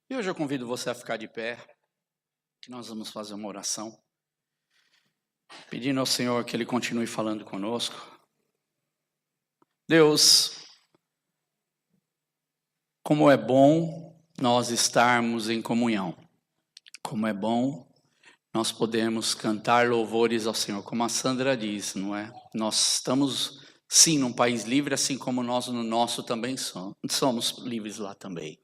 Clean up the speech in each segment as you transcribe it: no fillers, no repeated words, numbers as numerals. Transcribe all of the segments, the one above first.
E hoje eu convido você a ficar de pé, que nós vamos fazer uma oração, pedindo ao Senhor que Ele continue falando conosco. Deus, como é bom nós estarmos em comunhão, como é bom nós podermos cantar louvores ao Senhor, como a Sandra diz, não é? Nós estamos, sim, num país livre, assim como nós no nosso também somos livres lá também.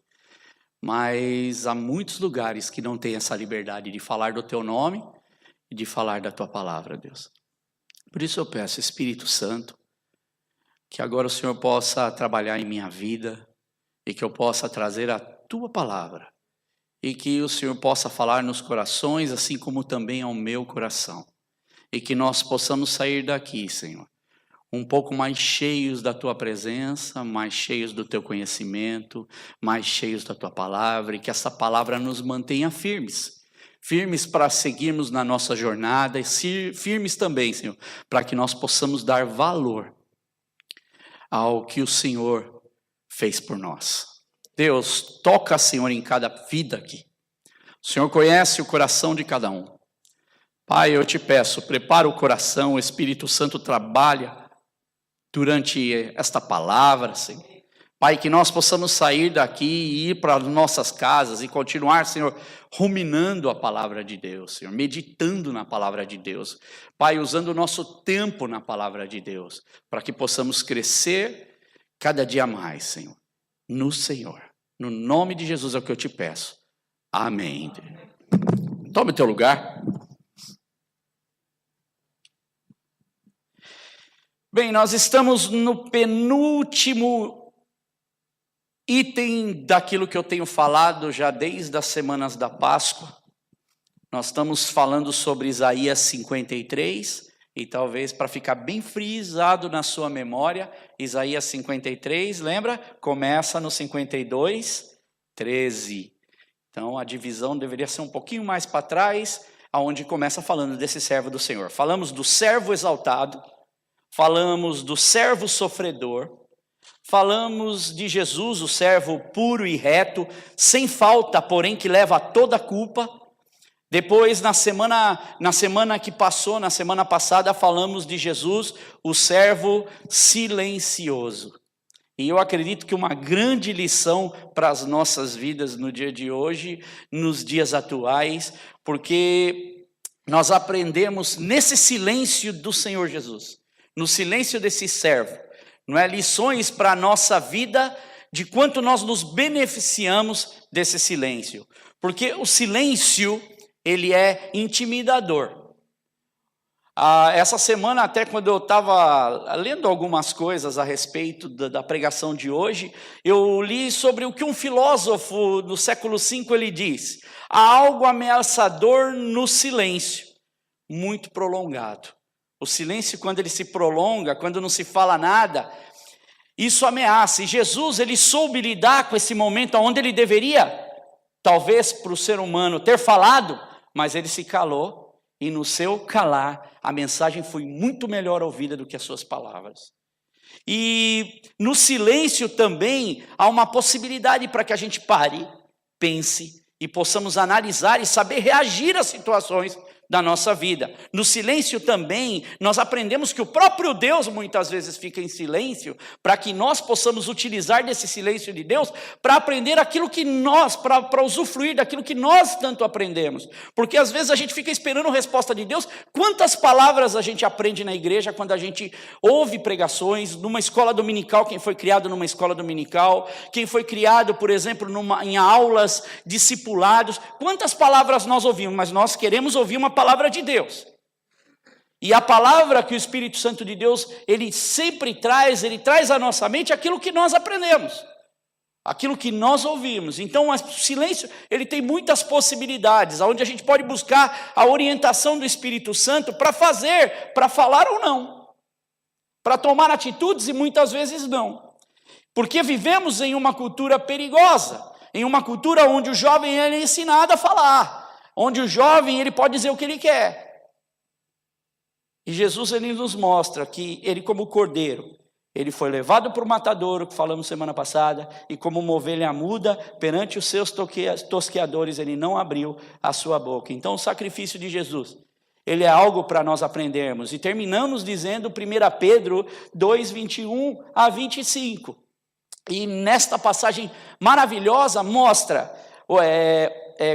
Mas há muitos lugares que não têm essa liberdade de falar do teu nome e de falar da tua palavra, Deus. Por isso eu peço, Espírito Santo, que agora o Senhor possa trabalhar em minha vida e que eu possa trazer a tua palavra e que o Senhor possa falar nos corações, assim como também ao meu coração. E que nós possamos sair daqui, Senhor, um pouco mais cheios da tua presença, mais cheios do teu conhecimento, mais cheios da tua palavra, e que essa palavra nos mantenha firmes. Firmes para seguirmos na nossa jornada, e firmes também, Senhor, para que nós possamos dar valor ao que o Senhor fez por nós. Deus, toca, Senhor, em cada vida aqui. O Senhor conhece o coração de cada um. Pai, eu te peço, prepara o coração, o Espírito Santo trabalha durante esta palavra, Senhor. Pai, que nós possamos sair daqui e ir para nossas casas e continuar, Senhor, ruminando a palavra de Deus, Senhor, meditando na palavra de Deus. Pai, usando o nosso tempo na palavra de Deus, para que possamos crescer cada dia mais, Senhor, no Senhor. No nome de Jesus é o que eu te peço. Amém. Tome o teu lugar. Bem, nós estamos no penúltimo item daquilo que eu tenho falado já desde as semanas da Páscoa. Nós estamos falando sobre Isaías 53, e talvez para ficar bem frisado na sua memória, Isaías 53, lembra? Começa no 52, 13. Então a divisão deveria ser um pouquinho mais para trás, aonde começa falando desse servo do Senhor. Falamos do servo exaltado, falamos do servo sofredor, falamos de Jesus, o servo puro e reto, sem falta, porém que leva toda a culpa. Depois, na semana que passou, na semana passada, falamos de Jesus, o servo silencioso. E eu acredito que uma grande lição para as nossas vidas no dia de hoje, nos dias atuais, porque nós aprendemos nesse silêncio do Senhor Jesus, no silêncio desse servo, não é? Lições para a nossa vida de quanto nós nos beneficiamos desse silêncio. Porque o silêncio, ele é intimidador. Essa semana, até quando eu estava lendo algumas coisas a respeito da pregação de hoje, eu li sobre o que um filósofo do século V ele diz: há algo ameaçador no silêncio, muito prolongado. O silêncio, quando ele se prolonga, quando não se fala nada, isso ameaça. E Jesus, ele soube lidar com esse momento onde ele deveria, talvez para o ser humano, ter falado, mas ele se calou. E no seu calar, a mensagem foi muito melhor ouvida do que as suas palavras. E no silêncio também há uma possibilidade para que a gente pare, pense e possamos analisar e saber reagir às situações da nossa vida. No silêncio também, nós aprendemos que o próprio Deus muitas vezes fica em silêncio, para que nós possamos utilizar desse silêncio de Deus, para aprender aquilo que nós, para usufruir daquilo que nós tanto aprendemos. Porque às vezes a gente fica esperando a resposta de Deus. Quantas palavras a gente aprende na igreja quando a gente ouve pregações, numa escola dominical, quem foi criado numa escola dominical, quem foi criado, por exemplo, em aulas, discipulados, quantas palavras nós ouvimos, mas nós queremos ouvir uma palavra de Deus. E a palavra que o Espírito Santo de Deus, ele sempre traz, ele traz à nossa mente aquilo que nós aprendemos, aquilo que nós ouvimos. Então o silêncio, ele tem muitas possibilidades, onde a gente pode buscar a orientação do Espírito Santo para fazer, para falar ou não, para tomar atitudes e muitas vezes não. Porque vivemos em uma cultura perigosa, em uma cultura onde o jovem ele é ensinado a falar, onde o jovem ele pode dizer o que ele quer. E Jesus ele nos mostra que ele, como cordeiro, Ele foi levado para o matadouro, que falamos semana passada, e como uma ovelha muda, perante os seus tosqueadores, ele não abriu a sua boca. Então, o sacrifício de Jesus, ele é algo para nós aprendermos. E terminamos dizendo 1 Pedro 2, 21 a 25. E nesta passagem maravilhosa mostra,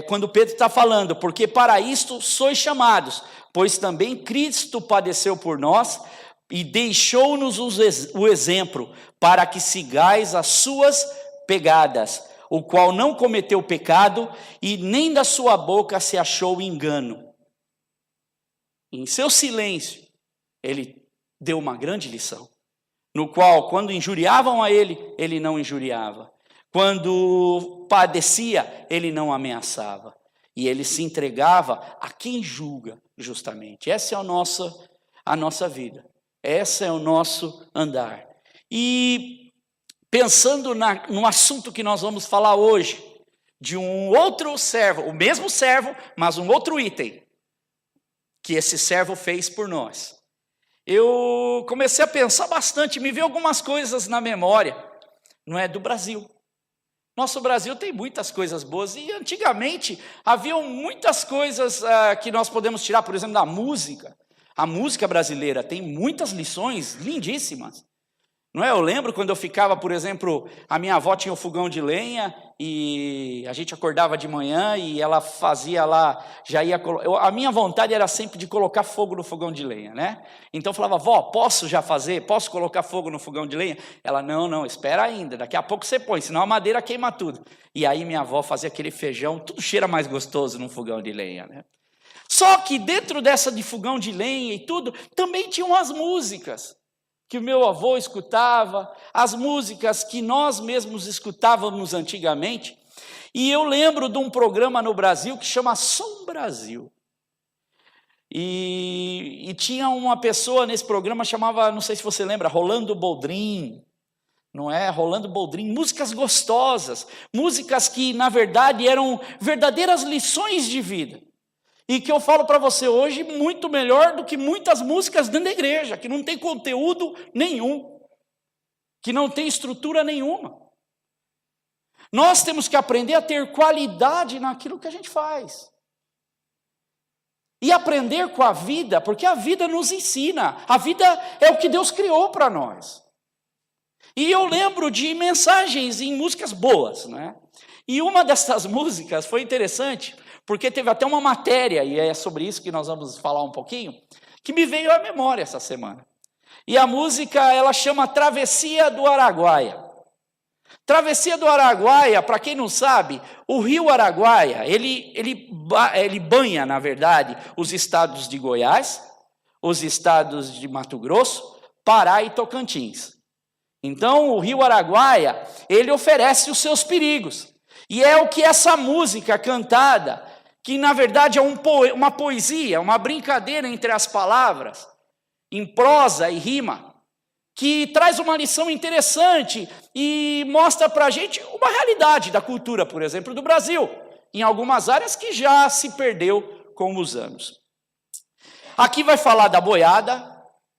quando Pedro está falando, porque para isto sois chamados, pois também Cristo padeceu por nós, e deixou-nos o exemplo, para que sigais as suas pegadas, o qual não cometeu pecado, e nem da sua boca se achou engano. Em seu silêncio, ele deu uma grande lição, no qual, quando injuriavam a ele, ele não injuriava. Quando padecia, ele não ameaçava. E ele se entregava a quem julga justamente. Essa é a nossa vida. Esse é o nosso andar. E pensando no assunto que nós vamos falar hoje, de um outro servo, o mesmo servo, mas um outro item, que esse servo fez por nós. Eu comecei a pensar bastante, me veio algumas coisas na memória, não é, do Brasil. Nosso Brasil tem muitas coisas boas, e antigamente haviam muitas coisas que nós podemos tirar, por exemplo, da música. A música brasileira tem muitas lições lindíssimas. Não é? Eu lembro quando eu ficava, por exemplo, a minha avó tinha o fogão de lenha e a gente acordava de manhã e ela fazia lá, a minha vontade era sempre de colocar fogo no fogão de lenha, né? Então eu falava, vó, posso colocar fogo no fogão de lenha? Ela, não, espera ainda, daqui a pouco você põe, senão a madeira queima tudo. E aí minha avó fazia aquele feijão, tudo cheira mais gostoso num fogão de lenha, né? Só que dentro dessa de fogão de lenha e tudo, também tinham as músicas que o meu avô escutava, as músicas que nós mesmos escutávamos antigamente. E eu lembro de um programa no Brasil que chama Som Brasil. E tinha uma pessoa nesse programa, chamava, não sei se você lembra, Rolando Boldrin, não é? Rolando Boldrin, músicas gostosas, músicas que na verdade eram verdadeiras lições de vida. E que eu falo para você hoje, muito melhor do que muitas músicas dentro da igreja, que não tem conteúdo nenhum, que não tem estrutura nenhuma. Nós temos que aprender a ter qualidade naquilo que a gente faz. E aprender com a vida, porque a vida nos ensina, a vida é o que Deus criou para nós. E eu lembro de mensagens em músicas boas, né? E uma dessas músicas foi interessante, porque teve até uma matéria, e é sobre isso que nós vamos falar um pouquinho, que me veio à memória essa semana. E a música, ela chama Travessia do Araguaia. Travessia do Araguaia, para quem não sabe, o rio Araguaia, ele banha, na verdade, os estados de Goiás, os estados de Mato Grosso, Pará e Tocantins. Então, o rio Araguaia, ele oferece os seus perigos. E é o que essa música cantada, que na verdade é uma poesia, uma brincadeira entre as palavras, em prosa e rima, que traz uma lição interessante e mostra para a gente uma realidade da cultura, por exemplo, do Brasil, em algumas áreas que já se perdeu com os anos. Aqui vai falar da boiada,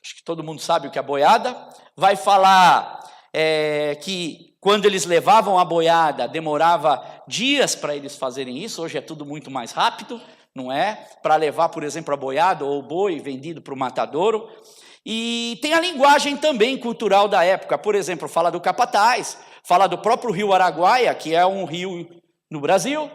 acho que todo mundo sabe o que é a boiada, vai falar que quando eles levavam a boiada, demorava dias para eles fazerem isso, hoje é tudo muito mais rápido, não é? Para levar, por exemplo, a boiada ou o boi vendido para o matadouro. E tem a linguagem também cultural da época, por exemplo, fala do capataz, fala do próprio rio Araguaia, que é um rio no Brasil,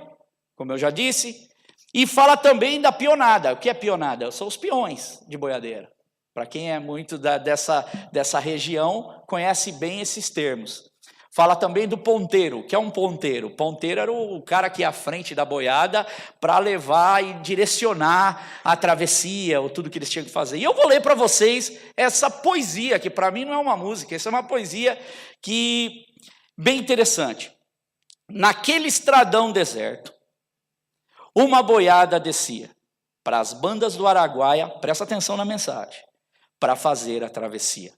como eu já disse, e fala também da pionada. O que é pionada? São os peões de boiadeira. Para quem é muito dessa região, conhece bem esses termos. Fala também do ponteiro. O que é um ponteiro? O ponteiro era o cara que ia à frente da boiada para levar e direcionar a travessia, ou tudo que eles tinham que fazer. E eu vou ler para vocês essa poesia, que para mim não é uma música, essa é uma poesia que bem interessante. Naquele estradão deserto, uma boiada descia para as bandas do Araguaia, presta atenção na mensagem, para fazer a travessia.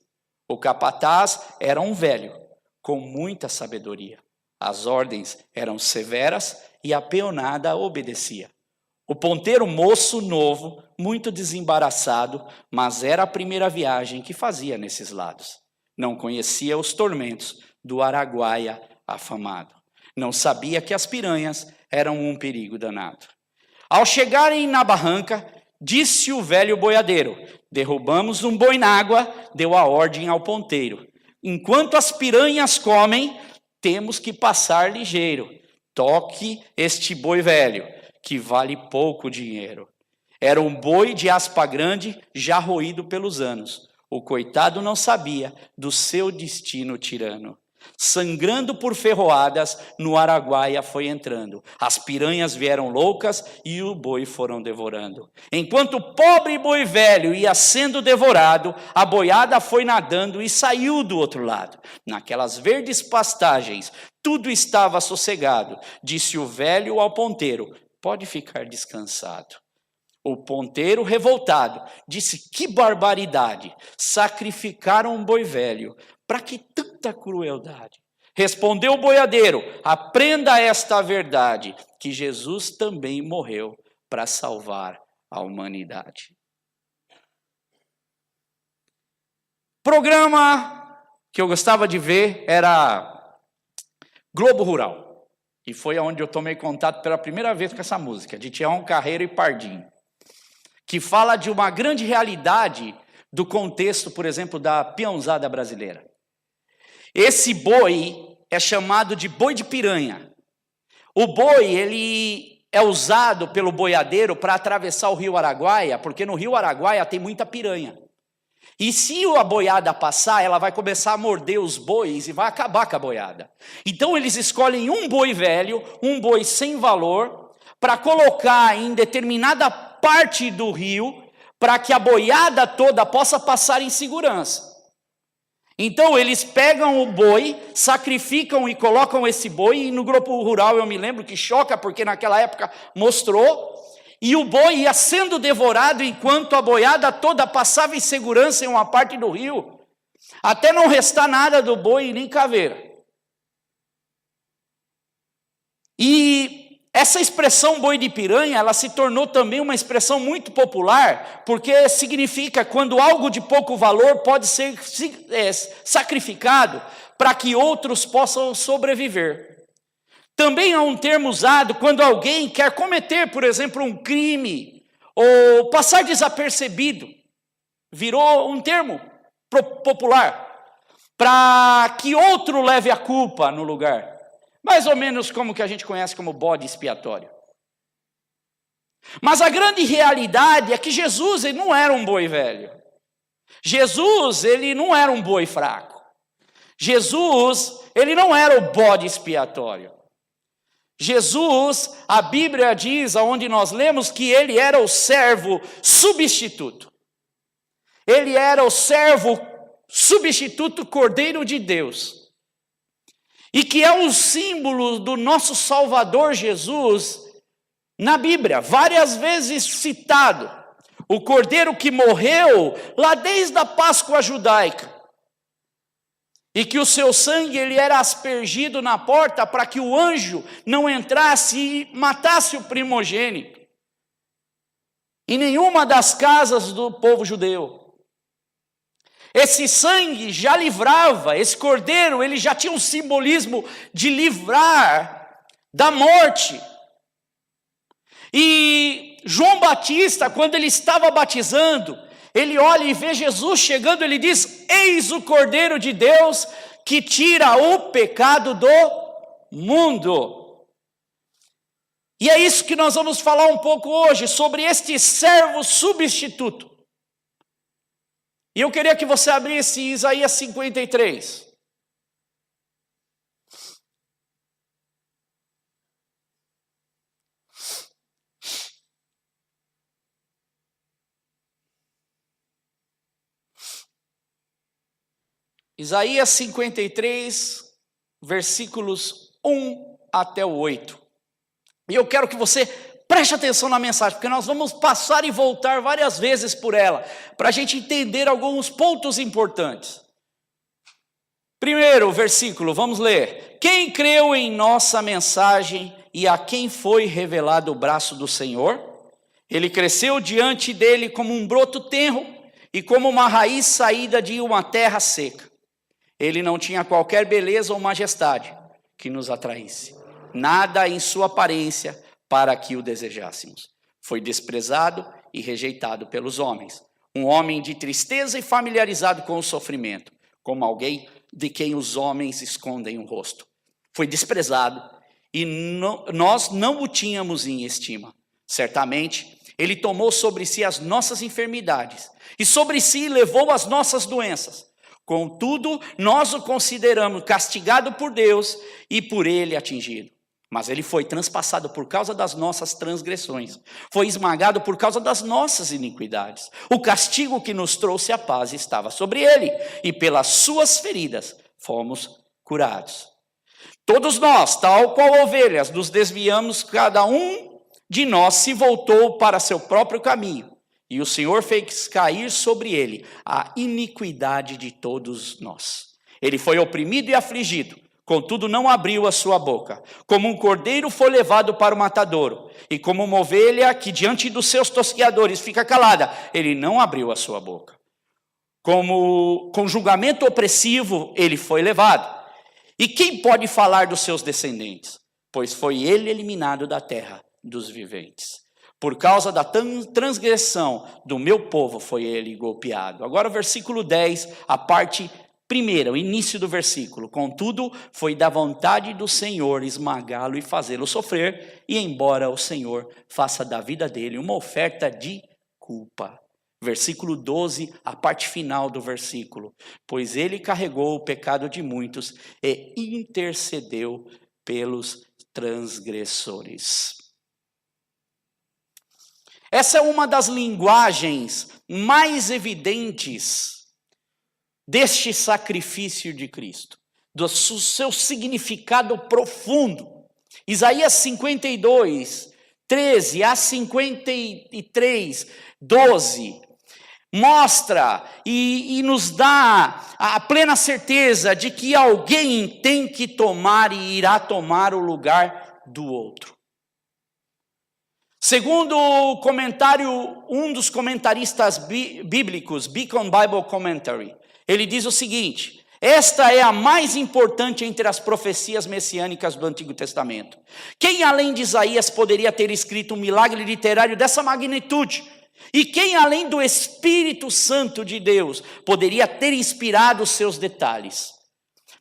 O capataz era um velho, com muita sabedoria. As ordens eram severas e a peonada obedecia. O ponteiro moço novo, muito desembaraçado, mas era a primeira viagem que fazia nesses lados. Não conhecia os tormentos do araguaia afamado. Não sabia que as piranhas eram um perigo danado. Ao chegarem na barranca, disse o velho boiadeiro: derrubamos um boi na água, deu a ordem ao ponteiro. Enquanto as piranhas comem, temos que passar ligeiro. Toque este boi velho, que vale pouco dinheiro. Era um boi de aspa grande, já roído pelos anos. O coitado não sabia do seu destino tirano. Sangrando por ferroadas, no araguaia foi entrando. As piranhas vieram loucas e o boi foram devorando. Enquanto o pobre boi velho ia sendo devorado, a boiada foi nadando e saiu do outro lado. Naquelas verdes pastagens, tudo estava sossegado. Disse o velho ao ponteiro: pode ficar descansado. O ponteiro, revoltado, disse: que barbaridade! Sacrificaram um boi velho. Para que tanta crueldade? Respondeu o boiadeiro: aprenda esta verdade, que Jesus também morreu para salvar a humanidade. Programa que eu gostava de ver era Globo Rural. E foi onde eu tomei contato pela primeira vez com essa música, de Tião Carreiro e Pardinho, que fala de uma grande realidade do contexto, por exemplo, da peãozada brasileira. Esse boi é chamado de boi de piranha. O boi, ele é usado pelo boiadeiro para atravessar o rio Araguaia, porque no rio Araguaia tem muita piranha. E se a boiada passar, ela vai começar a morder os bois e vai acabar com a boiada. Então eles escolhem um boi velho, um boi sem valor, para colocar em determinada parte do rio, para que a boiada toda possa passar em segurança. Então eles pegam o boi, sacrificam e colocam esse boi, e no grupo rural eu me lembro que choca, porque naquela época mostrou, e o boi ia sendo devorado enquanto a boiada toda passava em segurança em uma parte do rio, até não restar nada do boi nem caveira. E essa expressão boi de piranha, ela se tornou também uma expressão muito popular, porque significa quando algo de pouco valor pode ser sacrificado para que outros possam sobreviver. Também é um termo usado quando alguém quer cometer, por exemplo, um crime, ou passar desapercebido. Virou um termo popular, para que outro leve a culpa no lugar. Mais ou menos como que a gente conhece como bode expiatório. Mas a grande realidade é que Jesus, ele não era um boi velho. Jesus, ele não era um boi fraco. Jesus, ele não era o bode expiatório. Jesus, a Bíblia diz, aonde nós lemos, que ele era o servo substituto. Ele era o servo substituto Cordeiro de Deus. E que é um símbolo do nosso Salvador Jesus na Bíblia, várias vezes citado. O Cordeiro que morreu lá desde a Páscoa judaica. E que o seu sangue ele era aspergido na porta para que o anjo não entrasse e matasse o primogênito. Em nenhuma das casas do povo judeu. Esse sangue já livrava, esse cordeiro, ele já tinha um simbolismo de livrar da morte. E João Batista, quando ele estava batizando, ele olha e vê Jesus chegando, ele diz: eis o Cordeiro de Deus que tira o pecado do mundo. E é isso que nós vamos falar um pouco hoje, sobre este servo substituto. E eu queria que você abrisse Isaías 53. Isaías 53, versículos 1 até o 8. E eu quero que você preste atenção na mensagem, porque nós vamos passar e voltar várias vezes por ela, para a gente entender alguns pontos importantes. Primeiro versículo, vamos ler. Quem creu em nossa mensagem e a quem foi revelado o braço do Senhor? Ele cresceu diante dele como um broto tenro e como uma raiz saída de uma terra seca. Ele não tinha qualquer beleza ou majestade que nos atraísse. Nada em sua aparência para que o desejássemos. Foi desprezado e rejeitado pelos homens. Um homem de tristeza e familiarizado com o sofrimento, como alguém de quem os homens escondem o rosto. Foi desprezado e nós não o tínhamos em estima. Certamente, ele tomou sobre si as nossas enfermidades e sobre si levou as nossas doenças. Contudo, nós o consideramos castigado por Deus e por ele atingido. Mas ele foi transpassado por causa das nossas transgressões. Foi esmagado por causa das nossas iniquidades. O castigo que nos trouxe a paz estava sobre ele. E pelas suas feridas fomos curados. Todos nós, tal qual ovelhas, nos desviamos, cada um de nós se voltou para seu próprio caminho. E o Senhor fez cair sobre ele a iniquidade de todos nós. Ele foi oprimido e afligido. Contudo, não abriu a sua boca. Como um cordeiro foi levado para o matadouro, e como uma ovelha que diante dos seus tosqueadores fica calada, ele não abriu a sua boca. Como com julgamento opressivo, ele foi levado. E quem pode falar dos seus descendentes? Pois foi ele eliminado da terra dos viventes. Por causa da transgressão do meu povo foi ele golpeado. Agora o versículo 10, a parte primeira, o início do versículo. Contudo, foi da vontade do Senhor esmagá-lo e fazê-lo sofrer, e embora o Senhor faça da vida dele uma oferta de culpa. Versículo 12, a parte final do versículo. Pois ele carregou o pecado de muitos e intercedeu pelos transgressores. Essa é uma das linguagens mais evidentes deste sacrifício de Cristo, do seu significado profundo. Isaías 52, 13 a 53, 12, mostra e nos dá a plena certeza de que alguém tem que tomar e irá tomar o lugar do outro. Segundo o comentário, um dos comentaristas bíblicos, Beacon Bible Commentary, ele diz o seguinte: esta é a mais importante entre as profecias messiânicas do Antigo Testamento. Quem além de Isaías poderia ter escrito um milagre literário dessa magnitude? E quem além do Espírito Santo de Deus poderia ter inspirado os seus detalhes?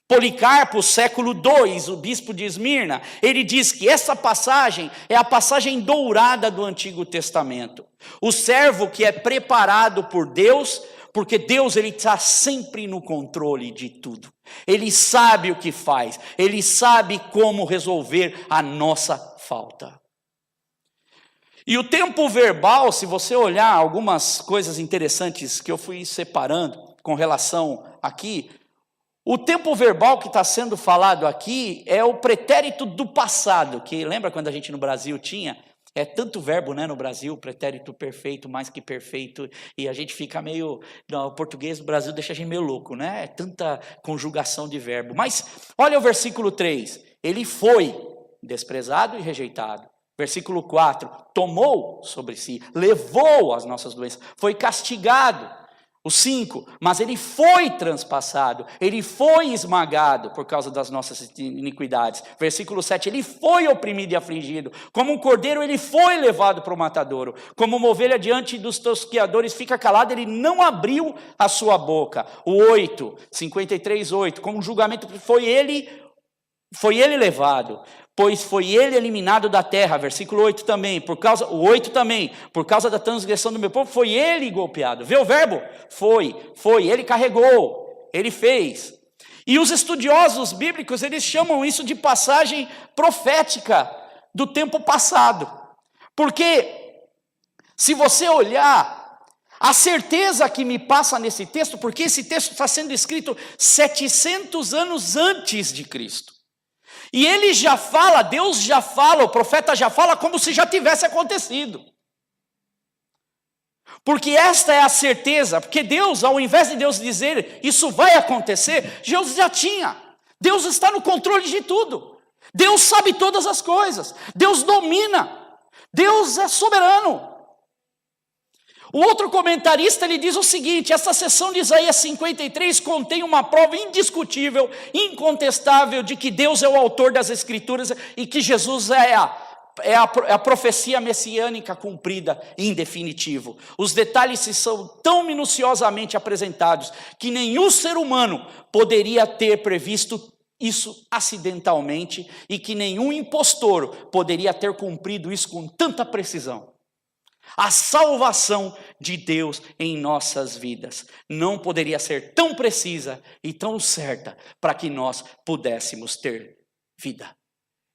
Policarpo, século II, o bispo de Esmirna, ele diz que essa passagem é a passagem dourada do Antigo Testamento. O servo que é preparado por Deus, porque Deus ele está sempre no controle de tudo. Ele sabe o que faz, ele sabe como resolver a nossa falta. E o tempo verbal, se você olhar algumas coisas interessantes que eu fui separando com relação aqui, o tempo verbal que está sendo falado aqui é o pretérito do passado, que lembra quando a gente no Brasil tinha? É tanto verbo, né, no Brasil, pretérito perfeito, mais que perfeito, e a gente fica meio, não, o português do Brasil deixa a gente meio louco, né? É tanta conjugação de verbo. Mas olha o versículo 3, ele foi desprezado e rejeitado. Versículo 4, tomou sobre si, levou as nossas doenças, foi castigado. O 5, mas ele foi transpassado, ele foi esmagado por causa das nossas iniquidades. Versículo 7, ele foi oprimido e afligido. Como um cordeiro, ele foi levado para o matadouro. Como uma ovelha diante dos tosqueadores fica calado, ele não abriu a sua boca. O 8, 53, 8, como um julgamento, foi ele levado. Pois foi ele eliminado da terra, versículo 8 também, por causa da transgressão do meu povo, foi ele golpeado. Vê o verbo? Foi, ele carregou, ele fez. E os estudiosos bíblicos, eles chamam isso de passagem profética do tempo passado. Porque, se você olhar, a certeza que me passa nesse texto, porque esse texto está sendo escrito 700 anos antes de Cristo. E ele já fala, Deus já fala, o profeta já fala como se já tivesse acontecido. Porque esta é a certeza, porque Deus, ao invés de Deus dizer isso vai acontecer, Deus já tinha. Deus está no controle de tudo. Deus sabe todas as coisas. Deus domina. Deus é soberano. O outro comentarista, ele diz o seguinte: essa seção de Isaías 53 contém uma prova indiscutível, incontestável, de que Deus é o autor das Escrituras e que Jesus é a profecia messiânica cumprida em definitivo. Os detalhes são tão minuciosamente apresentados que nenhum ser humano poderia ter previsto isso acidentalmente e que nenhum impostor poderia ter cumprido isso com tanta precisão. A salvação de Deus em nossas vidas não poderia ser tão precisa e tão certa para que nós pudéssemos ter vida.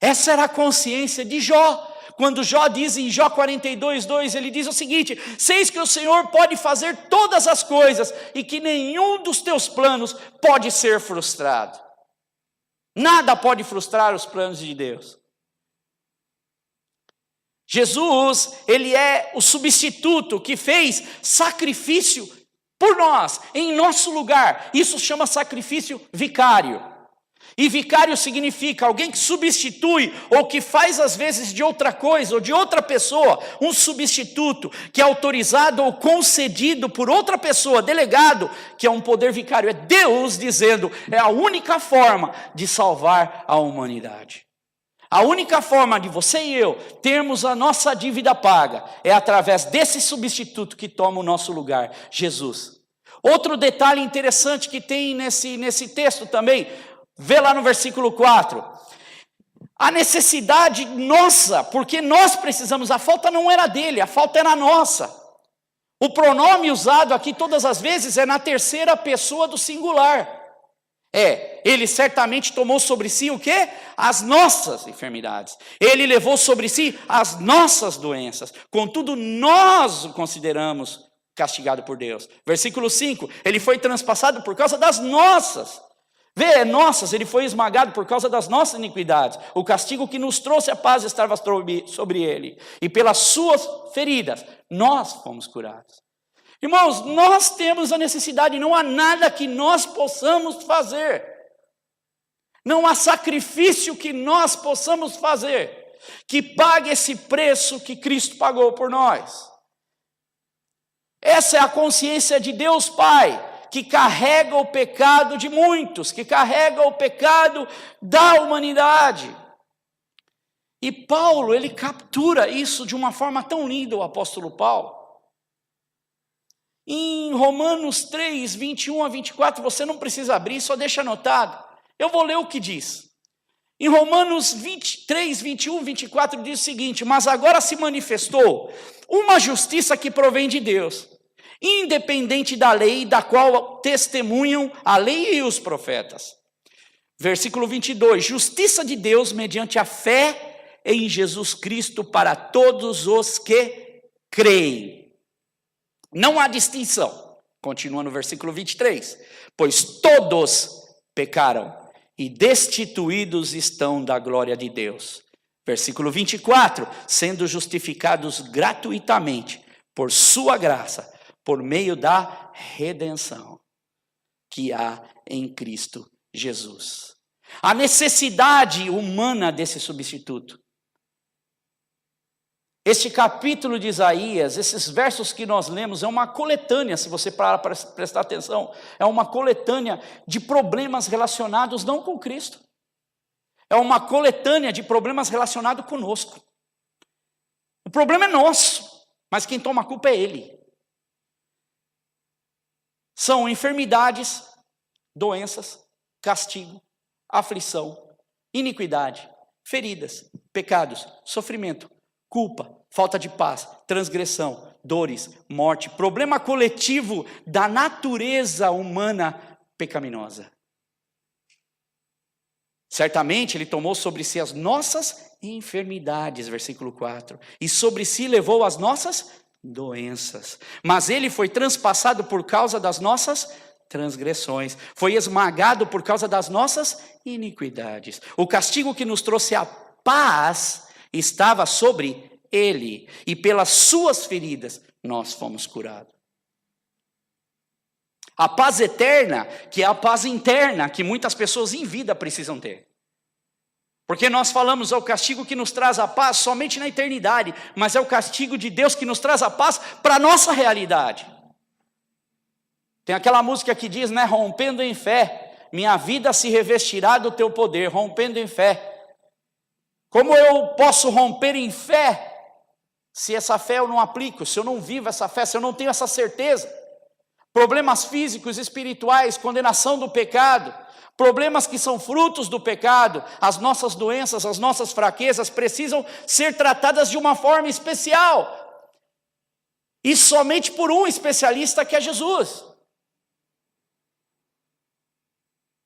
Essa era a consciência de Jó. Quando Jó diz em Jó 42:2, ele diz o seguinte: "Seis que o Senhor pode fazer todas as coisas e que nenhum dos teus planos pode ser frustrado." Nada pode frustrar os planos de Deus. Jesus, ele é o substituto que fez sacrifício por nós, em nosso lugar. Isso chama sacrifício vicário. E vicário significa alguém que substitui ou que faz às vezes de outra coisa ou de outra pessoa, um substituto que é autorizado ou concedido por outra pessoa, delegado, que é um poder vicário. É Deus dizendo, é a única forma de salvar a humanidade. A única forma de você e eu termos a nossa dívida paga é através desse substituto que toma o nosso lugar, Jesus. Outro detalhe interessante que tem nesse texto também, vê lá no versículo 4. A necessidade nossa, porque nós precisamos, a falta não era dele, a falta era nossa. O pronome usado aqui todas as vezes é na terceira pessoa do singular. Ele certamente tomou sobre si o quê? As nossas enfermidades. Ele levou sobre si as nossas doenças. Contudo, nós o consideramos castigado por Deus. Versículo 5, ele foi transpassado por causa das nossas. Nossas, ele foi esmagado por causa das nossas iniquidades. O castigo que nos trouxe a paz estava sobre ele. E pelas suas feridas, nós fomos curados. Irmãos, nós temos a necessidade, não há nada que nós possamos fazer. Não há sacrifício que nós possamos fazer que pague esse preço que Cristo pagou por nós. Essa é a consciência de Deus Pai, que carrega o pecado de muitos, que carrega o pecado da humanidade. E Paulo, ele captura isso de uma forma tão linda, o apóstolo Paulo. Em Romanos 3, 21 a 24, você não precisa abrir, só deixa anotado. Eu vou ler o que diz. Em Romanos 3, 21, 24 diz o seguinte: "Mas agora se manifestou uma justiça que provém de Deus, independente da lei, da qual testemunham a lei e os profetas." Versículo 22, "Justiça de Deus mediante a fé em Jesus Cristo para todos os que creem. Não há distinção." Continua no versículo 23, "Pois todos pecaram e destituídos estão da glória de Deus." Versículo 24, "Sendo justificados gratuitamente por sua graça, por meio da redenção que há em Cristo Jesus." A necessidade humana desse substituto. Este capítulo de Isaías, esses versos que nós lemos, é uma coletânea, se você parar para prestar atenção, é uma coletânea de problemas relacionados não com Cristo. É uma coletânea de problemas relacionados conosco. O problema é nosso, mas quem toma a culpa é Ele. São enfermidades, doenças, castigo, aflição, iniquidade, feridas, pecados, sofrimento, culpa, falta de paz, transgressão, dores, morte, problema coletivo da natureza humana pecaminosa. Certamente ele tomou sobre si as nossas enfermidades, versículo 4, e sobre si levou as nossas doenças. Mas ele foi transpassado por causa das nossas transgressões, foi esmagado por causa das nossas iniquidades. O castigo que nos trouxe a paz estava sobre ele, e pelas suas feridas nós fomos curados. A paz eterna, que é a paz interna, que muitas pessoas em vida precisam ter. Porque nós falamos, é o castigo que nos traz a paz somente na eternidade, mas é o castigo de Deus que nos traz a paz para a nossa realidade. Tem aquela música que diz, né, rompendo em fé, minha vida se revestirá do teu poder, rompendo em fé. Como eu posso romper em fé, se essa fé eu não aplico, se eu não vivo essa fé, se eu não tenho essa certeza? Problemas físicos, espirituais, condenação do pecado, problemas que são frutos do pecado, as nossas doenças, as nossas fraquezas precisam ser tratadas de uma forma especial. E somente por um especialista que é Jesus.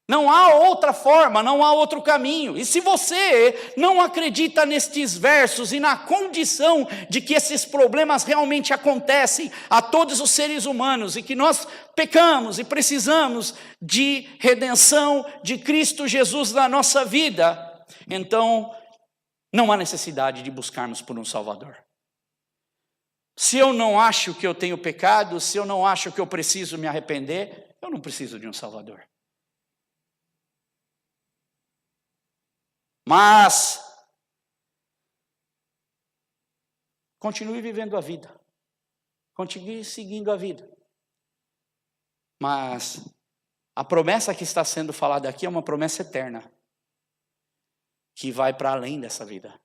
Não há outra forma, não há outro caminho. E se você não acredita nestes versos e na condição de que esses problemas realmente acontecem a todos os seres humanos e que nós pecamos e precisamos de redenção de Cristo Jesus na nossa vida, então não há necessidade de buscarmos por um Salvador. Se eu não acho que eu tenho pecado, se eu não acho que eu preciso me arrepender, eu não preciso de um Salvador. Mas continue vivendo a vida, continue seguindo a vida. Mas a promessa que está sendo falada aqui é uma promessa eterna, que vai para além dessa vida.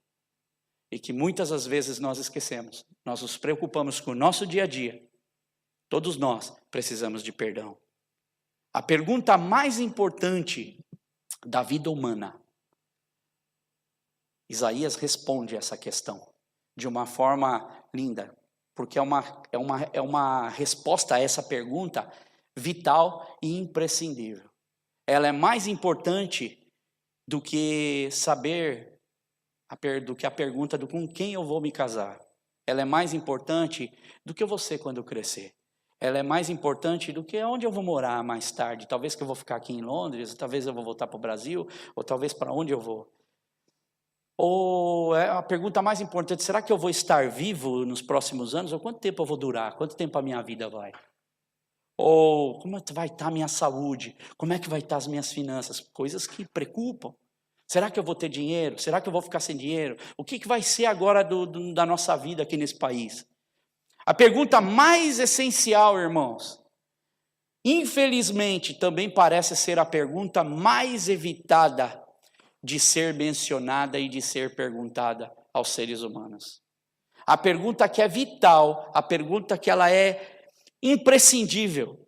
E que muitas das vezes nós esquecemos. Nós nos preocupamos com o nosso dia a dia. Todos nós precisamos de perdão. A pergunta mais importante da vida humana, Isaías responde essa questão de uma forma linda, porque é uma resposta a essa pergunta vital e imprescindível. Ela é mais importante do que saber, do que a pergunta do com quem eu vou me casar. Ela é mais importante do que eu vou ser quando eu crescer. Ela é mais importante do que onde eu vou morar mais tarde. Talvez que eu vou ficar aqui em Londres, talvez eu vou voltar para o Brasil, ou talvez para onde eu vou. Ou é a pergunta mais importante, será que eu vou estar vivo nos próximos anos? Ou quanto tempo eu vou durar? Quanto tempo a minha vida vai? Ou como vai estar a minha saúde? Como é que vai estar as minhas finanças? Coisas que preocupam. Será que eu vou ter dinheiro? Será que eu vou ficar sem dinheiro? O que vai ser agora da nossa vida aqui nesse país? A pergunta mais essencial, irmãos, infelizmente também parece ser a pergunta mais evitada de ser mencionada e de ser perguntada aos seres humanos. A pergunta que é vital, a pergunta que ela é imprescindível.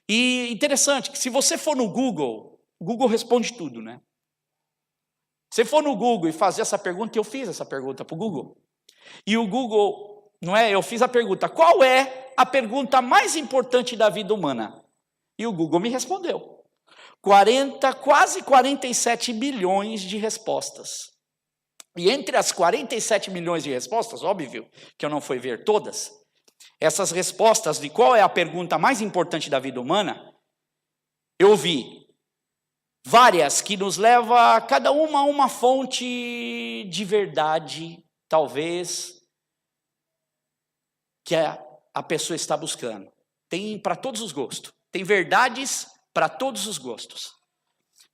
E interessante que se você for no Google, o Google responde tudo, né? Se for no Google e fazer essa pergunta, eu fiz essa pergunta para o Google. E o Google, eu fiz a pergunta, qual é a pergunta mais importante da vida humana? E o Google me respondeu. Quase 47 milhões de respostas. E entre as 47 milhões de respostas, óbvio que eu não fui ver todas, essas respostas de qual é a pergunta mais importante da vida humana, eu vi várias que nos levam a cada uma a uma fonte de verdade, talvez, que a pessoa está buscando. Tem para todos os gostos. Tem verdades para todos os gostos.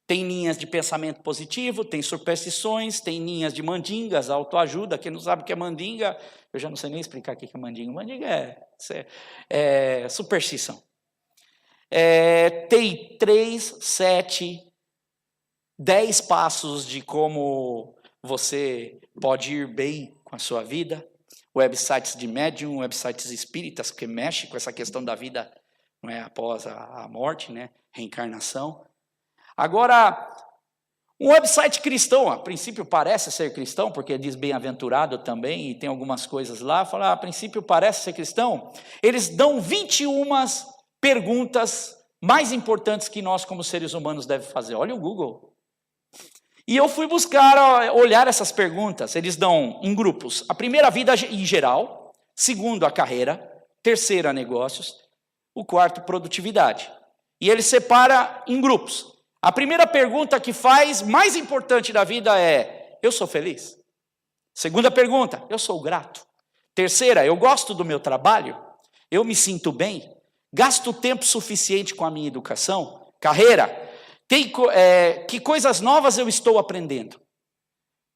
Tem linhas de pensamento positivo, tem superstições, tem linhas de mandingas, autoajuda. Quem não sabe o que é mandinga, eu já não sei nem explicar o que é mandinga. Mandinga é superstição. Tem 3, 7, 10 passos de como você pode ir bem com a sua vida. Websites de médium, websites espíritas, que mexem com essa questão da vida, não é, após a morte, né? Reencarnação. Agora, um website cristão, a princípio parece ser cristão, porque diz bem-aventurado também, e tem algumas coisas lá, fala, a princípio parece ser cristão, eles dão 21 perguntas mais importantes que nós como seres humanos devemos fazer. Olha o Google. E eu fui buscar, olhar essas perguntas, eles dão em grupos. A primeira, a vida em geral, segundo, a carreira, terceira, negócios, o quarto, produtividade. E ele separa em grupos. A primeira pergunta que faz, mais importante da vida é, eu sou feliz? Segunda pergunta, eu sou grato? Terceira, eu gosto do meu trabalho? Eu me sinto bem? Gasto tempo suficiente com a minha educação? Carreira, que coisas novas eu estou aprendendo?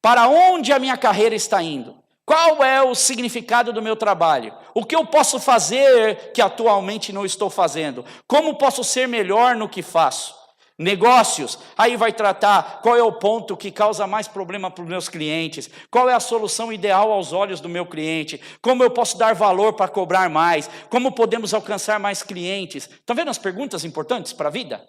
Para onde a minha carreira está indo? Qual é o significado do meu trabalho? O que eu posso fazer que atualmente não estou fazendo? Como posso ser melhor no que faço? Negócios, aí vai tratar qual é o ponto que causa mais problema para os meus clientes, qual é a solução ideal aos olhos do meu cliente, como eu posso dar valor para cobrar mais, como podemos alcançar mais clientes. Estão vendo as perguntas importantes para a vida?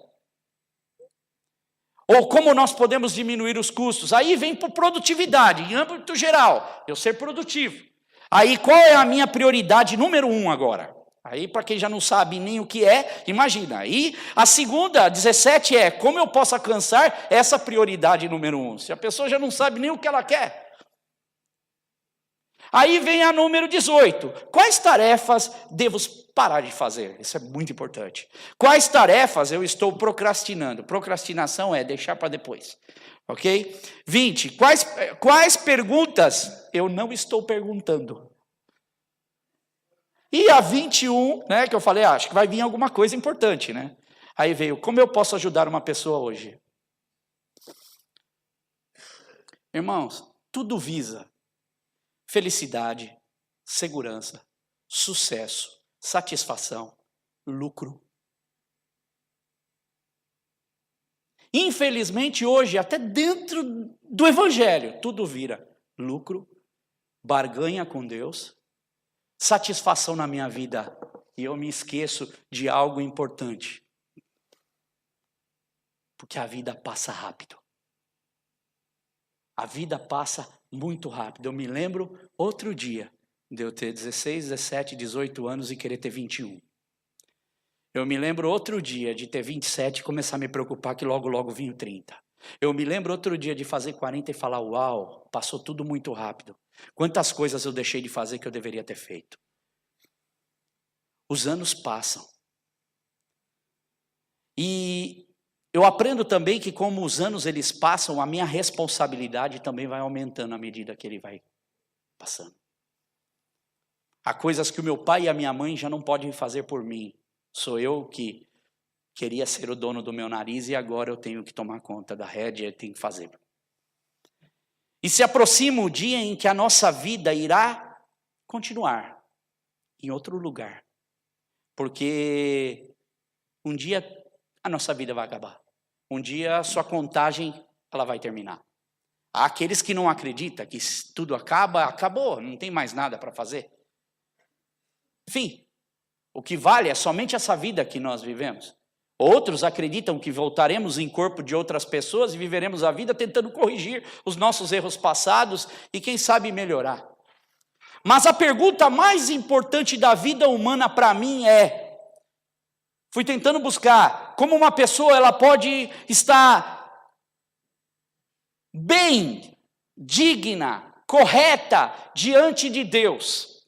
Ou como nós podemos diminuir os custos? Aí vem para produtividade, em âmbito geral, eu ser produtivo. Aí qual é a minha prioridade número 1 agora? Aí para quem já não sabe nem o que é, imagina. Aí a segunda, 17, é como eu posso alcançar essa prioridade número 1? Se a pessoa já não sabe nem o que ela quer. Aí vem a número 18. Quais tarefas devo parar de fazer? Isso é muito importante. Quais tarefas eu estou procrastinando? Procrastinação é deixar para depois. Ok? 20. Quais perguntas eu não estou perguntando? E a 21, né, que eu falei, acho que vai vir alguma coisa importante, né? Aí veio, como eu posso ajudar uma pessoa hoje? Irmãos, tudo visa felicidade, segurança, sucesso, satisfação, lucro. Infelizmente hoje, até dentro do evangelho, tudo vira lucro, barganha com Deus, satisfação na minha vida. E eu me esqueço de algo importante. Porque a vida passa rápido. A vida passa muito rápido. Eu me lembro outro dia de eu ter 16, 17, 18 anos e querer ter 21. Eu me lembro outro dia de ter 27 e começar a me preocupar que logo, logo vinha o 30. Eu me lembro outro dia de fazer 40 e falar, uau, passou tudo muito rápido. Quantas coisas eu deixei de fazer que eu deveria ter feito. Os anos passam. E eu aprendo também que como os anos eles passam, a minha responsabilidade também vai aumentando à medida que ele vai passando. Há coisas que o meu pai e a minha mãe já não podem fazer por mim. Sou eu que queria ser o dono do meu nariz e agora eu tenho que tomar conta da rédea e tenho que fazer. E se aproxima o dia em que a nossa vida irá continuar em outro lugar. Porque um dia a nossa vida vai acabar. Um dia a sua contagem ela vai terminar. Há aqueles que não acreditam que tudo acaba, acabou, não tem mais nada para fazer. Enfim, o que vale é somente essa vida que nós vivemos. Outros acreditam que voltaremos em corpo de outras pessoas e viveremos a vida tentando corrigir os nossos erros passados e quem sabe melhorar. Mas a pergunta mais importante da vida humana para mim fui tentando buscar como uma pessoa ela pode estar bem, digna, correta diante de Deus.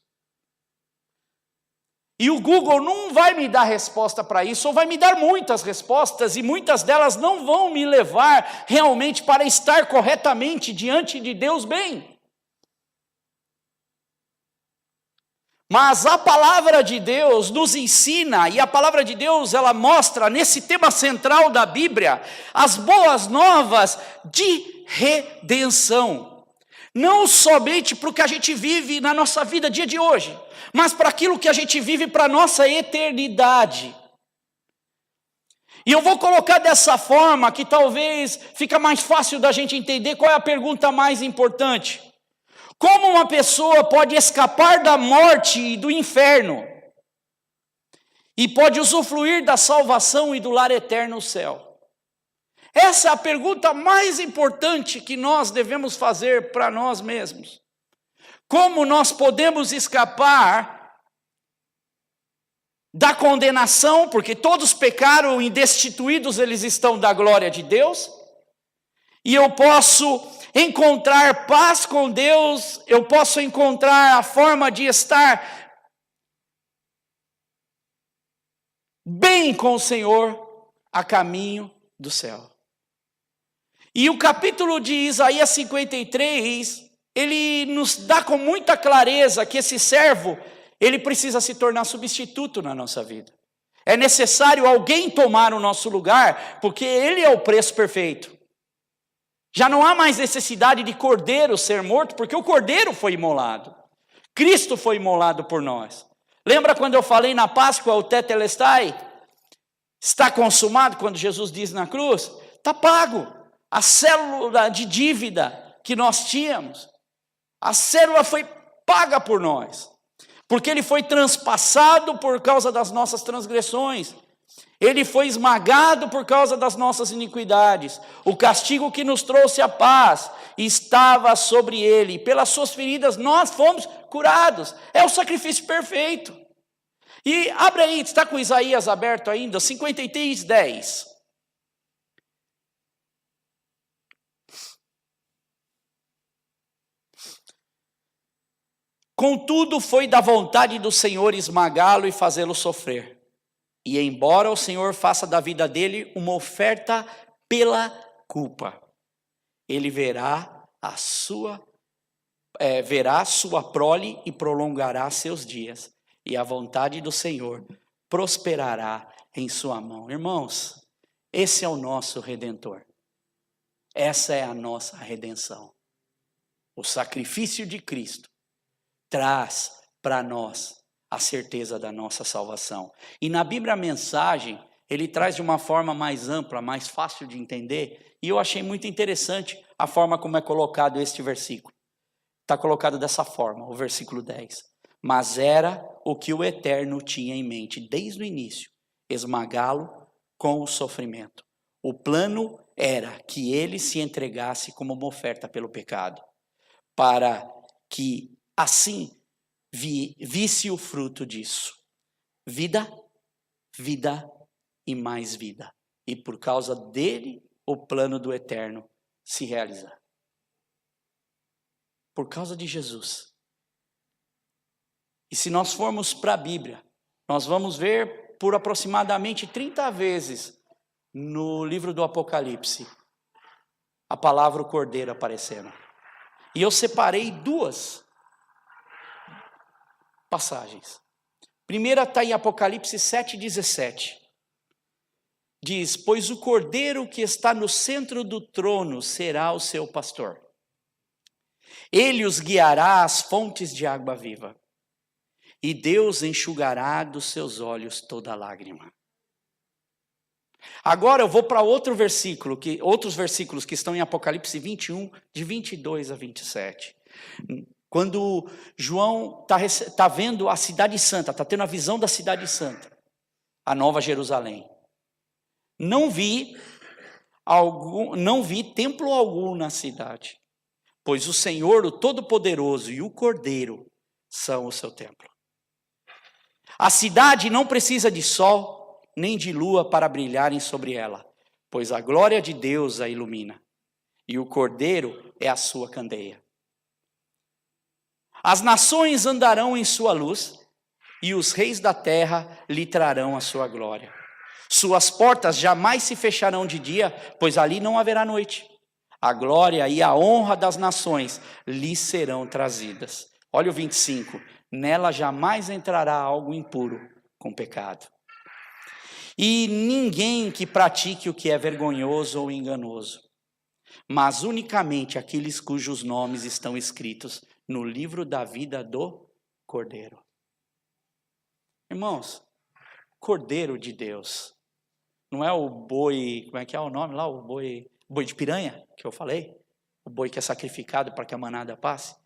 E o Google não vai me dar resposta para isso, ou vai me dar muitas respostas, e muitas delas não vão me levar realmente para estar corretamente diante de Deus bem. Mas a palavra de Deus nos ensina, e a palavra de Deus ela mostra nesse tema central da Bíblia, as boas novas de redenção. Não somente para o que a gente vive na nossa vida dia de hoje, mas para aquilo que a gente vive para a nossa eternidade. E eu vou colocar dessa forma que talvez fica mais fácil da gente entender qual é a pergunta mais importante. Como uma pessoa pode escapar da morte e do inferno e pode usufruir da salvação e do lar eterno no céu? Essa é a pergunta mais importante que nós devemos fazer para nós mesmos. Como nós podemos escapar da condenação, porque todos pecaram e destituídos eles estão da glória de Deus, e eu posso encontrar paz com Deus, eu posso encontrar a forma de estar bem com o Senhor a caminho do céu. E o capítulo de Isaías 53, ele nos dá com muita clareza que esse servo, ele precisa se tornar substituto na nossa vida. É necessário alguém tomar o nosso lugar, porque ele é o preço perfeito. Já não há mais necessidade de cordeiro ser morto, porque o cordeiro foi imolado. Cristo foi imolado por nós. Lembra quando eu falei na Páscoa, o tetelestai? Está consumado, quando Jesus diz na cruz? Está pago. A célula de dívida que nós tínhamos, a célula foi paga por nós. Porque ele foi transpassado por causa das nossas transgressões. Ele foi esmagado por causa das nossas iniquidades. O castigo que nos trouxe a paz estava sobre ele. Pelas suas feridas nós fomos curados. É o sacrifício perfeito. E abre aí, está com Isaías aberto ainda, 53, 10. Contudo, foi da vontade do Senhor esmagá-lo e fazê-lo sofrer. E embora o Senhor faça da vida dele uma oferta pela culpa, ele verá sua prole e prolongará seus dias. E a vontade do Senhor prosperará em sua mão. Irmãos, esse é o nosso Redentor. Essa é a nossa redenção. O sacrifício de Cristo traz para nós a certeza da nossa salvação. E na Bíblia a mensagem, ele traz de uma forma mais ampla, mais fácil de entender, e eu achei muito interessante a forma como é colocado este versículo. Está colocado dessa forma, o versículo 10. Mas era o que o Eterno tinha em mente desde o início, esmagá-lo com o sofrimento. O plano era que ele se entregasse como uma oferta pelo pecado, para que assim visse o fruto disso. Vida, vida e mais vida. E por causa dele, o plano do Eterno se realizar. Por causa de Jesus. E se nós formos para a Bíblia, nós vamos ver por aproximadamente 30 vezes no livro do Apocalipse a palavra o cordeiro aparecendo. E eu separei duas passagens. Primeira está em Apocalipse 7,17. Diz: pois o cordeiro que está no centro do trono será o seu pastor. Ele os guiará às fontes de água viva. E Deus enxugará dos seus olhos toda lágrima. Agora eu vou para outros versículos que estão em Apocalipse 21, de 22 a 27. Quando João está vendo a cidade santa, está tendo a visão da cidade santa, a Nova Jerusalém. Não vi templo algum na cidade, pois o Senhor, o Todo-Poderoso e o Cordeiro são o seu templo. A cidade não precisa de sol nem de lua para brilharem sobre ela, pois a glória de Deus a ilumina, e o Cordeiro é a sua candeia. As nações andarão em sua luz, e os reis da terra lhe trarão a sua glória. Suas portas jamais se fecharão de dia, pois ali não haverá noite. A glória e a honra das nações lhe serão trazidas. Olha o 25. Nela jamais entrará algo impuro com pecado. E ninguém que pratique o que é vergonhoso ou enganoso, mas unicamente aqueles cujos nomes estão escritos no livro da vida do Cordeiro. Irmãos, Cordeiro de Deus, não é o boi, como é que é o nome lá? O boi de piranha, que eu falei? O boi que é sacrificado para que a manada passe?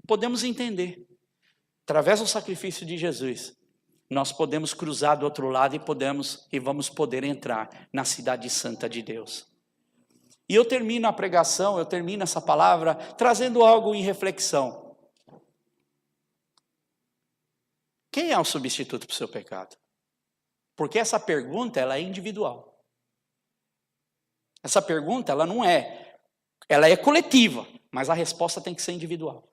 Podemos entender. Através do sacrifício de Jesus, nós podemos cruzar do outro lado e vamos poder entrar na cidade santa de Deus. E eu termino a pregação, eu termino essa palavra trazendo algo em reflexão. Quem é o substituto para o seu pecado? Porque essa pergunta, ela é individual. Essa pergunta, ela é coletiva, mas a resposta tem que ser individual.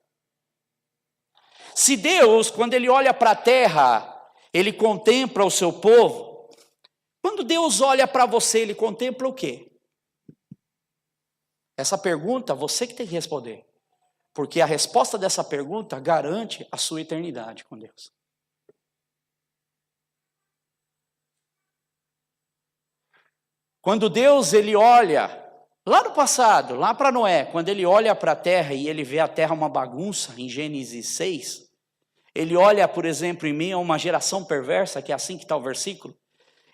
Se Deus, quando Ele olha para a terra, Ele contempla o seu povo, quando Deus olha para você, Ele contempla o quê? Essa pergunta, você que tem que responder. Porque a resposta dessa pergunta garante a sua eternidade com Deus. Quando Deus, Ele olha Lá no passado, lá para Noé, quando ele olha para a terra e ele vê a terra uma bagunça, em Gênesis 6, ele olha, por exemplo, em meio a uma geração perversa, que é assim que está o versículo,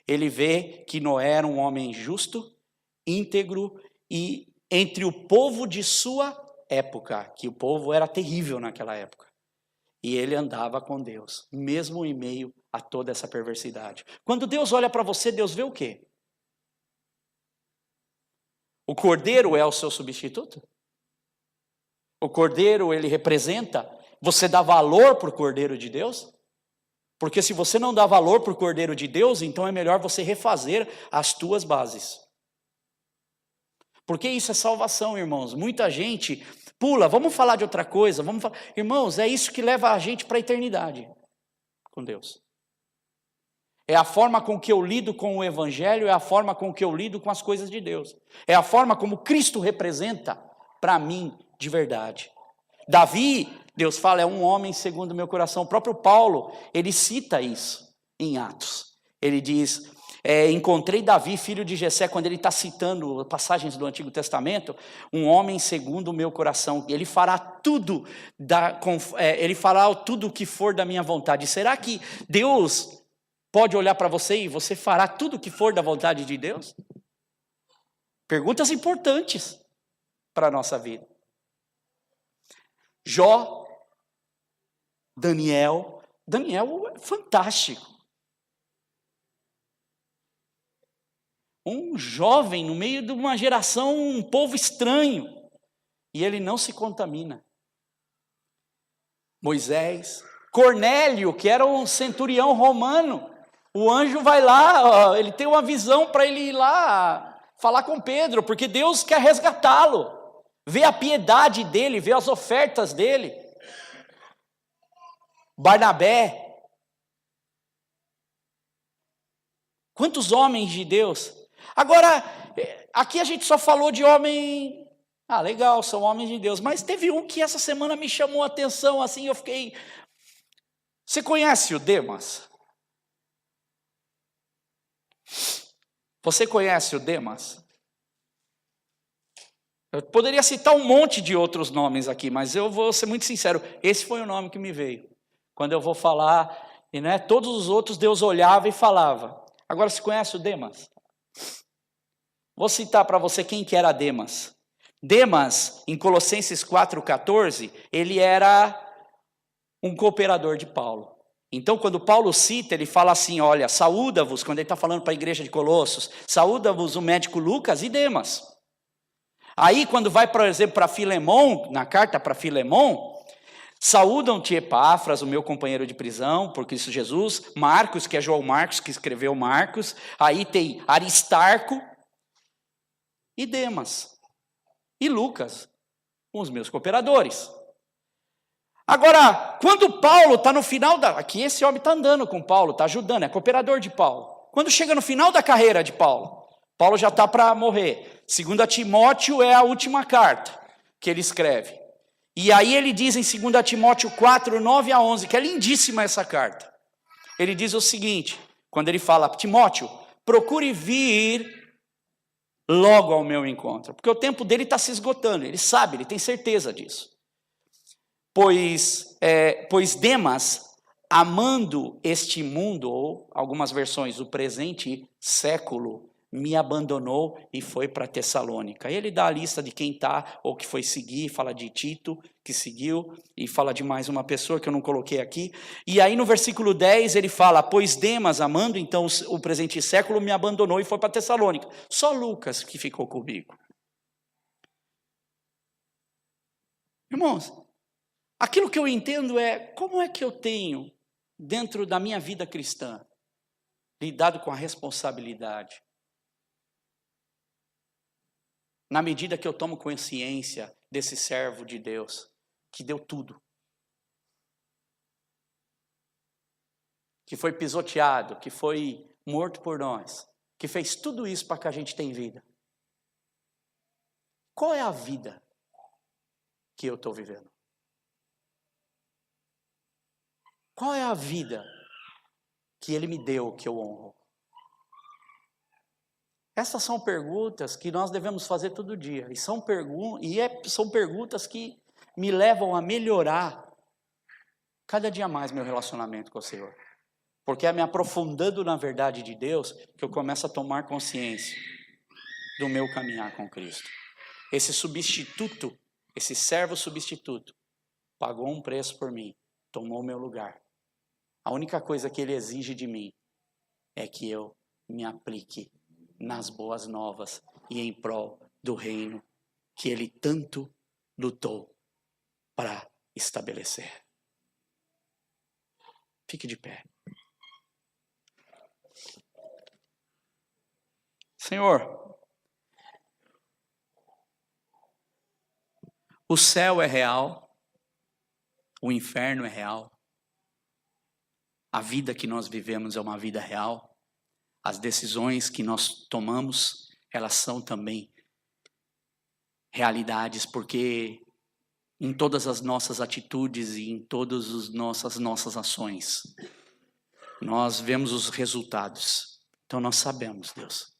ele vê que Noé era um homem justo, íntegro e entre o povo de sua época, que o povo era terrível naquela época. E ele andava com Deus, mesmo em meio a toda essa perversidade. Quando Deus olha para você, Deus vê o quê? O cordeiro é o seu substituto? O cordeiro, ele representa, você dá valor para o cordeiro de Deus? Porque se você não dá valor para o cordeiro de Deus, então é melhor você refazer as tuas bases. Porque isso é salvação, irmãos. Muita gente pula, vamos falar de outra coisa, vamos falar. Irmãos, é isso que leva a gente para a eternidade com Deus. É a forma com que eu lido com o evangelho, é a forma com que eu lido com as coisas de Deus. É a forma como Cristo representa para mim de verdade. Davi, Deus fala, é um homem segundo o meu coração. O próprio Paulo, ele cita isso em Atos. Ele diz, encontrei Davi, filho de Jessé, quando ele está citando passagens do Antigo Testamento, um homem segundo o meu coração. Ele fará tudo, ele fará tudo o que for da minha vontade. Será que Deus pode olhar para você e você fará tudo o que for da vontade de Deus? Perguntas importantes para a nossa vida. Jó, Daniel é fantástico. Um jovem no meio de uma geração, um povo estranho, e ele não se contamina. Moisés, Cornélio, que era um centurião romano, o anjo vai lá, ele tem uma visão para ele ir lá falar com Pedro, porque Deus quer resgatá-lo, vê a piedade dele, vê as ofertas dele. Barnabé, quantos homens de Deus. Agora, aqui a gente só falou de homem, legal, são homens de Deus, mas teve um que essa semana me chamou a atenção, assim, eu fiquei, você conhece o Demas? Você conhece o Demas? Eu poderia citar um monte de outros nomes aqui, mas eu vou ser muito sincero, esse foi o nome que me veio. Quando eu vou falar, e não é todos os outros Deus olhava e falava. Agora, você conhece o Demas? Vou citar para você quem que era Demas. Demas, em Colossenses 4,14, ele era um cooperador de Paulo. Então, quando Paulo cita, ele fala assim, olha, saúda-vos, quando ele está falando para a igreja de Colossos, saúda-vos o médico Lucas e Demas. Aí, quando vai, por exemplo, para Filemon, na carta para Filemon, saúdam-te Epáfras, o meu companheiro de prisão, por Cristo Jesus, Marcos, que é João Marcos, que escreveu Marcos, aí tem Aristarco e Demas, e Lucas, os meus cooperadores. Agora, quando Paulo está no final aqui esse homem está andando com Paulo, está ajudando, é cooperador de Paulo. Quando chega no final da carreira de Paulo, Paulo já está para morrer. 2 Timóteo é a última carta que ele escreve. E aí ele diz em 2 Timóteo 4, 9 a 11, que é lindíssima essa carta. Ele diz o seguinte, quando ele fala, Timóteo, procure vir logo ao meu encontro. Porque o tempo dele está se esgotando, ele sabe, ele tem certeza disso. Pois Demas, amando este mundo, ou algumas versões, o presente século, me abandonou e foi para Tessalônica. Ele dá a lista de quem está ou que foi seguir, fala de Tito, que seguiu, e fala de mais uma pessoa que eu não coloquei aqui. E aí no versículo 10 ele fala, pois Demas, amando então o presente século, me abandonou e foi para Tessalônica. Só Lucas que ficou comigo. Irmãos, aquilo que eu entendo é, como é que eu tenho, dentro da minha vida cristã, lidado com a responsabilidade? Na medida que eu tomo consciência desse servo de Deus, que deu tudo. Que foi pisoteado, que foi morto por nós, que fez tudo isso para que a gente tenha vida. Qual é a vida que eu estou vivendo? Qual é a vida que Ele me deu, que eu honro? Essas são perguntas que nós devemos fazer todo dia. São perguntas que me levam a melhorar cada dia mais meu relacionamento com o Senhor. Porque é me aprofundando na verdade de Deus que eu começo a tomar consciência do meu caminhar com Cristo. Esse substituto, esse servo substituto, pagou um preço por mim, tomou o meu lugar. A única coisa que ele exige de mim é que eu me aplique nas boas novas e em prol do reino que ele tanto lutou para estabelecer. Fique de pé. Senhor, o céu é real, o inferno é real, a vida que nós vivemos é uma vida real, as decisões que nós tomamos, elas são também realidades, porque em todas as nossas atitudes e em todas as nossas ações, nós vemos os resultados. Então nós sabemos, Deus,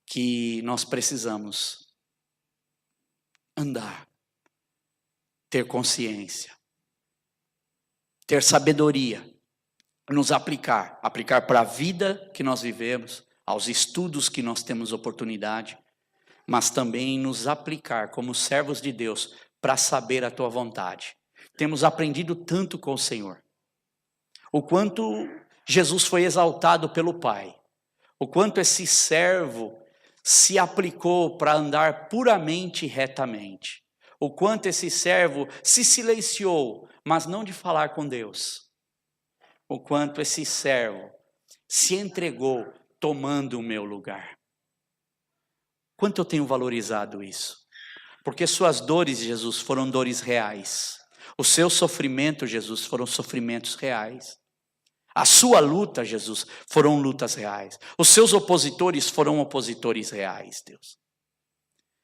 que nós precisamos andar, ter consciência, ter sabedoria, nos aplicar para a vida que nós vivemos, aos estudos que nós temos oportunidade, mas também nos aplicar como servos de Deus para saber a tua vontade. Temos aprendido tanto com o Senhor, o quanto Jesus foi exaltado pelo Pai, o quanto esse servo se aplicou para andar puramente e retamente, o quanto esse servo se silenciou, mas não de falar com Deus, o quanto esse servo se entregou tomando o meu lugar. Quanto eu tenho valorizado isso? Porque suas dores, Jesus, foram dores reais. O seu sofrimento, Jesus, foram sofrimentos reais. A sua luta, Jesus, foram lutas reais. Os seus opositores foram opositores reais, Deus.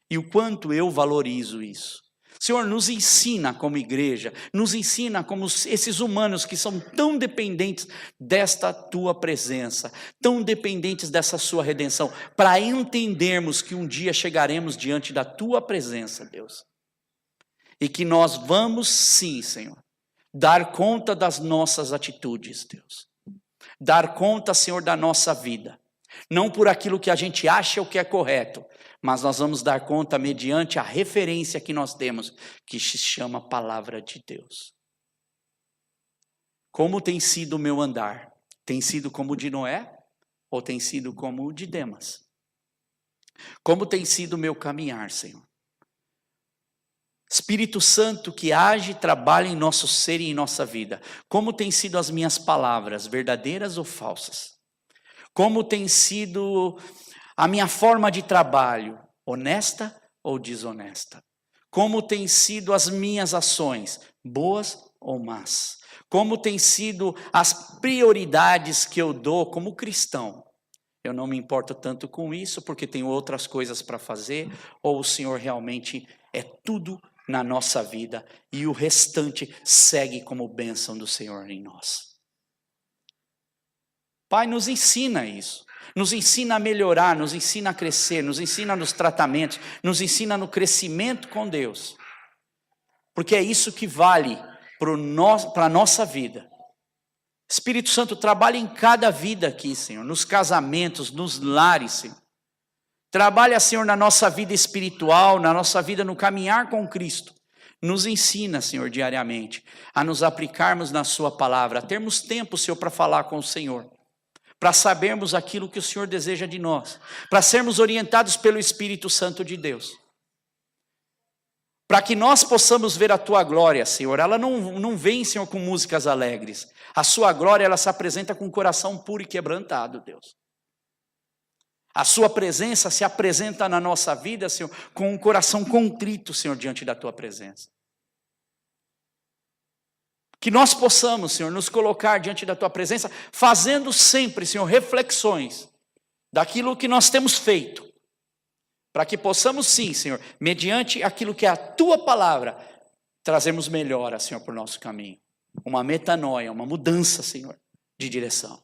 E o quanto eu valorizo isso. Senhor, nos ensina como igreja, nos ensina como esses humanos que são tão dependentes desta tua presença, tão dependentes dessa sua redenção, para entendermos que um dia chegaremos diante da tua presença, Deus. E que nós vamos sim, Senhor, dar conta das nossas atitudes, Deus. Dar conta, Senhor, da nossa vida. Não por aquilo que a gente acha o que é correto, mas nós vamos dar conta mediante a referência que nós temos, que se chama Palavra de Deus. Como tem sido o meu andar? Tem sido como o de Noé? Ou tem sido como o de Demas? Como tem sido o meu caminhar, Senhor? Espírito Santo que age e trabalha em nosso ser e em nossa vida. Como tem sido as minhas palavras, verdadeiras ou falsas? Como tem sido a minha forma de trabalho, honesta ou desonesta? Como tem sido as minhas ações, boas ou más? Como tem sido as prioridades que eu dou como cristão? Eu não me importo tanto com isso, porque tenho outras coisas para fazer, ou o Senhor realmente é tudo na nossa vida, e o restante segue como bênção do Senhor em nós. Pai, nos ensina isso, nos ensina a melhorar, nos ensina a crescer, nos ensina nos tratamentos, nos ensina no crescimento com Deus, porque é isso que vale para a nossa vida. Espírito Santo, trabalha em cada vida aqui, Senhor, nos casamentos, nos lares, Senhor. Trabalha, Senhor, na nossa vida espiritual, na nossa vida no caminhar com Cristo. Nos ensina, Senhor, diariamente, a nos aplicarmos na sua palavra, a termos tempo, Senhor, para falar com o Senhor, para sabermos aquilo que o Senhor deseja de nós, para sermos orientados pelo Espírito Santo de Deus. Para que nós possamos ver a tua glória, Senhor. Ela não vem, Senhor, com músicas alegres. A sua glória, ela se apresenta com um coração puro e quebrantado, Deus. A sua presença se apresenta na nossa vida, Senhor, com um coração contrito, Senhor, diante da tua presença. Que nós possamos, Senhor, nos colocar diante da tua presença, fazendo sempre, Senhor, reflexões daquilo que nós temos feito. Para que possamos sim, Senhor, mediante aquilo que é a tua palavra, trazermos melhora, Senhor, para o nosso caminho. Uma metanoia, uma mudança, Senhor, de direção.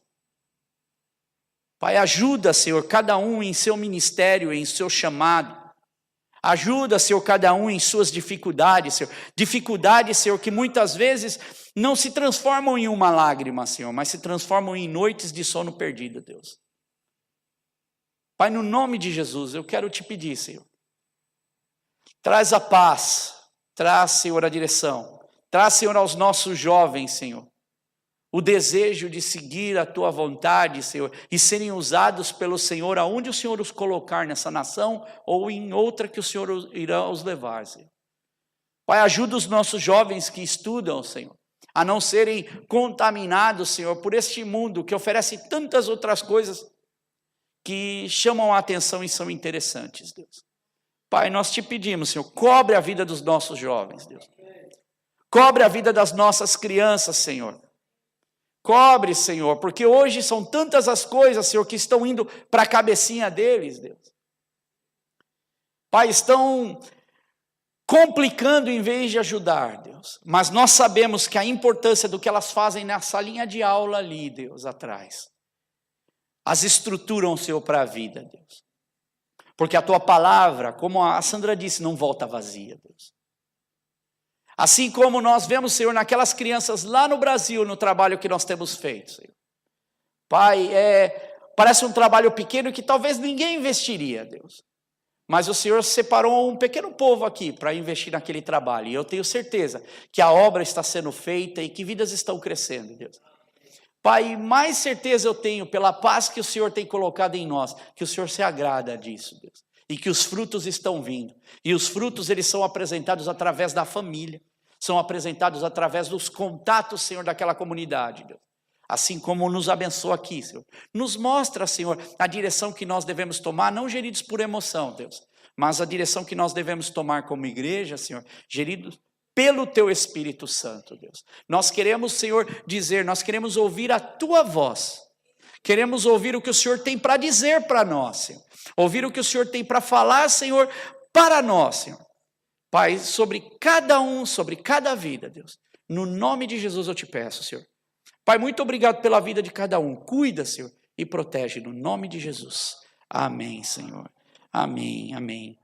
Pai, ajuda, Senhor, cada um em seu ministério, em seu chamado. Ajuda, Senhor, cada um em suas dificuldades, Senhor. Dificuldades, Senhor, que muitas vezes não se transformam em uma lágrima, Senhor, mas se transformam em noites de sono perdido, Deus. Pai, no nome de Jesus, eu quero te pedir, Senhor. Traz a paz, traz, Senhor, a direção. Traz, Senhor, aos nossos jovens, Senhor, o desejo de seguir a Tua vontade, Senhor, e serem usados pelo Senhor, aonde o Senhor os colocar nessa nação, ou em outra que o Senhor irá os levar, Senhor. Pai, ajuda os nossos jovens que estudam, Senhor, a não serem contaminados, Senhor, por este mundo que oferece tantas outras coisas que chamam a atenção e são interessantes, Deus. Pai, nós te pedimos, Senhor, cobre a vida dos nossos jovens, Deus. Cobre a vida das nossas crianças, Senhor. Cobre, Senhor, porque hoje são tantas as coisas, Senhor, que estão indo para a cabecinha deles, Deus. Pai, estão complicando em vez de ajudar, Deus. Mas nós sabemos que a importância do que elas fazem na salinha de aula ali, Deus, atrás, as estruturam, Senhor, para a vida, Deus. Porque a Tua palavra, como a Sandra disse, não volta vazia, Deus. Assim como nós vemos, Senhor, naquelas crianças lá no Brasil, no trabalho que nós temos feito, Senhor. Pai, parece um trabalho pequeno que talvez ninguém investiria, Deus. Mas o Senhor separou um pequeno povo aqui para investir naquele trabalho. E eu tenho certeza que a obra está sendo feita e que vidas estão crescendo, Deus. Pai, mais certeza eu tenho pela paz que o Senhor tem colocado em nós, que o Senhor se agrada disso, Deus. E que os frutos estão vindo. E os frutos, eles são apresentados através da família. São apresentados através dos contatos, Senhor, daquela comunidade, Deus. Assim como nos abençoa aqui, Senhor. Nos mostra, Senhor, a direção que nós devemos tomar, não geridos por emoção, Deus. Mas a direção que nós devemos tomar como igreja, Senhor, geridos pelo Teu Espírito Santo, Deus. Nós queremos, Senhor, dizer, nós queremos ouvir a Tua voz. Queremos ouvir o que o Senhor tem para dizer para nós, Senhor. Ouvir o que o Senhor tem para falar, Senhor, para nós, Senhor. Pai, sobre cada um, sobre cada vida, Deus. No nome de Jesus eu te peço, Senhor. Pai, muito obrigado pela vida de cada um. Cuida, Senhor, e protege no nome de Jesus. Amém, Senhor. Amém, amém.